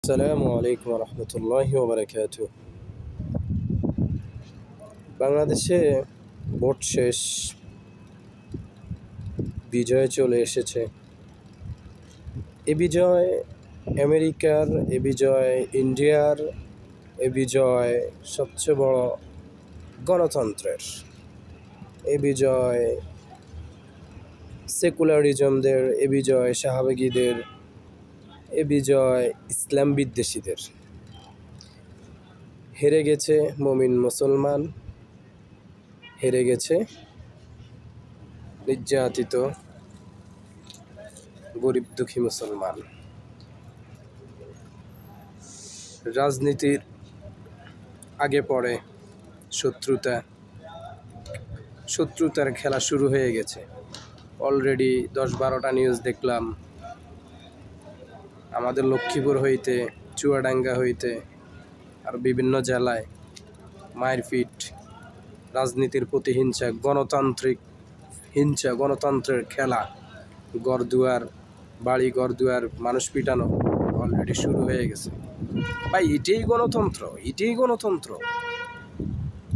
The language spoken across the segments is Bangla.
আসসালামু আলাইকুম রহমতুল্লাহি ওবারাকাতুহ। বাংলাদেশে ভোট শেষ, বিজয় চলে এসেছে। এ বিজয় আমেরিকার, এ বিজয় ইন্ডিয়ার, এ বিজয় সবচেয়ে বড় গণতন্ত্রের, এ বিজয় সেকুলারিজমদের, এ বিজয় শাহবাগীদের, এ বিজয় ইসলাম বিদ্বেষীদের। হেরে গেছে মুমিন মুসলমান, হেরে গেছে নির্যাতিত গরিব দুঃখী মুসলমান। রাজনীতির আগে পরে শত্রুতার খেলা শুরু হয়ে গেছে। অলরেডি 10-12টা নিউজ দেখলাম আমাদের লক্ষ্মীপুর হইতে, চুয়াডাঙ্গা হইতে আর বিভিন্ন জেলায় মারপিট, রাজনীতির প্রতি হিংসা, গণতান্ত্রিক হিংসা, গণতন্ত্রের খেলা, বাড়ি ঘরদুয়ার মানুষ পিটানো অলরেডি শুরু হয়ে গেছে। ভাই, এটাই গণতন্ত্র।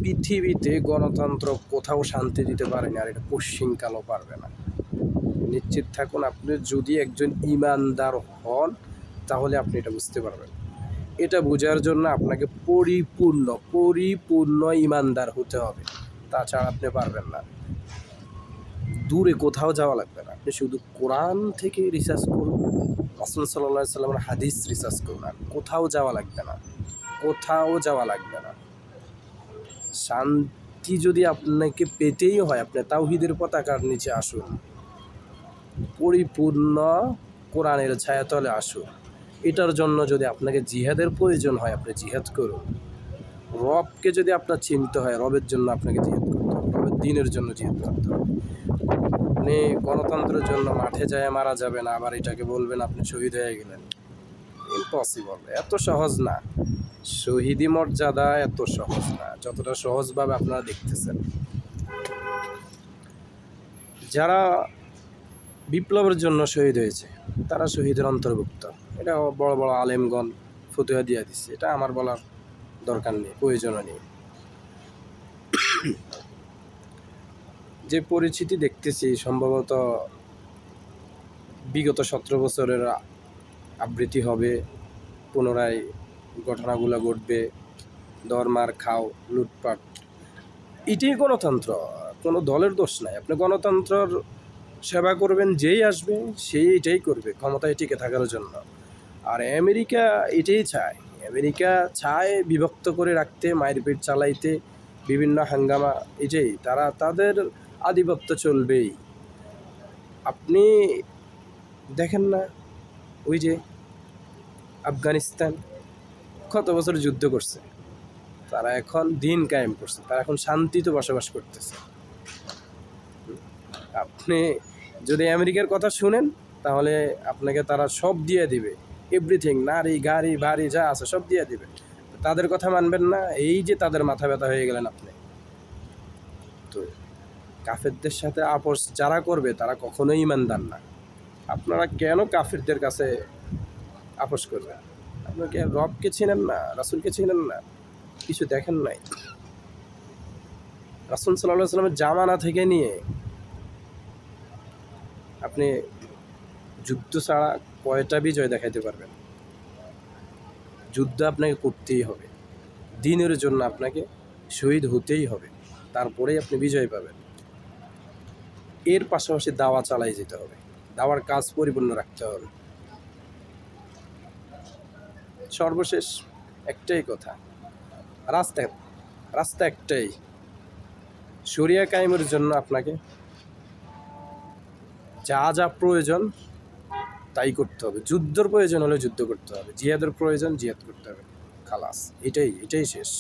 পৃথিবীতে গণতন্ত্র কোথাও শান্তি দিতে পারেনি, আর এটা পশ্চিমকালও পারবে না। নিশ্চিত থাকুন, আপনি যদি একজন ইমানদার হন তাহলে আপনি এটা বুঝতে পারবেন। এটা বোঝার জন্য আপনাকে পরিপূর্ণ ইমানদার হতে হবে, তাছাড়া আপনি পারবেন না। দূরে কোথাও যাওয়া লাগবে না, আপনি শুধু কোরআন থেকে রিসার্চ করুন, রাসূল সাল্লাল্লাহু আলাইহি সাল্লামের হাদিস রিসার্চ করুন, আর কোথাও যাওয়া লাগবে না। শান্তি যদি আপনাকে পেতেই হয়, আপনি তাওহীদের পতাকার নিচে আসুন, পরিপূর্ণ কোরআনের ছায়াতলে আসুন। এটার জন্য যদি আপনাকে জিহাদের প্রয়োজন হয়, আপনি জিহাদ করুন। রবকে যদি আপনার চিনতে হয়, রবের জন্য আপনাকে জিহাদ করতে হবে, রবের দ্বীনের জন্য জিহাদ করতে হবে। আপনি গণতন্ত্রের জন্য মাঠে যায় মারা যাবেন, আবার এটাকে বলবেন আপনি শহীদ হয়ে গেলেন। ইম্পসিবল, এত সহজ না। শহীদি মর্যাদা এত সহজ না যতটা সহজভাবে আপনারা দেখতেছেন। যারা বিপ্লবের জন্য শহীদ হয়েছে তারা শহীদের অন্তর্ভুক্ত। এটা বড় বড় আলেমগণ ফতুয়া দিয়ে দিচ্ছে, এটা আমার বলার দরকার নেই, প্রয়োজনও নেই। যে পরিস্থিতি দেখতেছি, সম্ভবত বিগত 17 বছরের আবৃত্তি হবে, পুনরায় ঘটনাগুলো ঘটবে, ধর্মার খাও, লুটপাট। এটাই গণতন্ত্র, কোনো দলের দোষ নাই। আপনি গণতন্ত্রের সেবা করবেন, যেই আসবে সেই এটাই করবে ক্ষমতায় টিকে থাকার জন্য। আর আমেরিকা এটাই চায়, বিভক্ত করে রাখতে, মারপিট চালাইতে, বিভিন্ন হাঙ্গামা। এটাই তাদের আধিপত্য চলবেই। আপনি দেখেন না, ওই যে আফগানিস্তান কত বছর যুদ্ধ করছে, তারা এখন দিন কায়েম করছে, তারা এখন শান্তিতে বসবাস করতেছে। আপনি যদি আমেরিকার কথা শুনেন তাহলে আপনাকে তারা সব দিয়ে দিবে, এভরিথিং, নারী গাড়ি বাড়ি যা আছে সব দিয়ে দিবে। তাদের কথা মানবেন না, এই যে তাদের মাথা ব্যথা হয়ে গেলেন আপনি। তো কাফেরদের সাথে আপোষ যারা করবে তারা কখনোই ইমানদার না। আপনারা কেন কাফেরদের কাছে আপোষ করবেন? আপনাকে রবকে চিনেন না, রাসূলকে চিনেন না, কিছু দেখেন নাই। রাসূল সাল্লাল্লাহু আলাইহি ওয়াসাল্লামের জামানা থেকে নিয়ে আপনি যুদ্ধ ছাড়া কয়টা বিজয় দেখাইতে পারবেন? যুদ্ধ আপনাকে করতেই হবে, দ্বীনের জন্য আপনাকে শহীদ হতেই হবে, তারপরেই আপনি বিজয় পাবেন। এর পাশাপাশি দাওয়া চালাই যেতে হবে, দাওয়ার কাজ পরিপূর্ণ রাখতে হবে। সর্বশেষ একটাই কথা, রাস্তা একটাই, শরিয়া কায়েমের জন্য আপনাকে যা প্রয়োজন তাই করতে হবে। যুদ্ধের প্রয়োজন হলে যুদ্ধ করতে হবে, জিহাদের প্রয়োজন জিহাদ করতে হবে, খালাস, এটাই শেষ।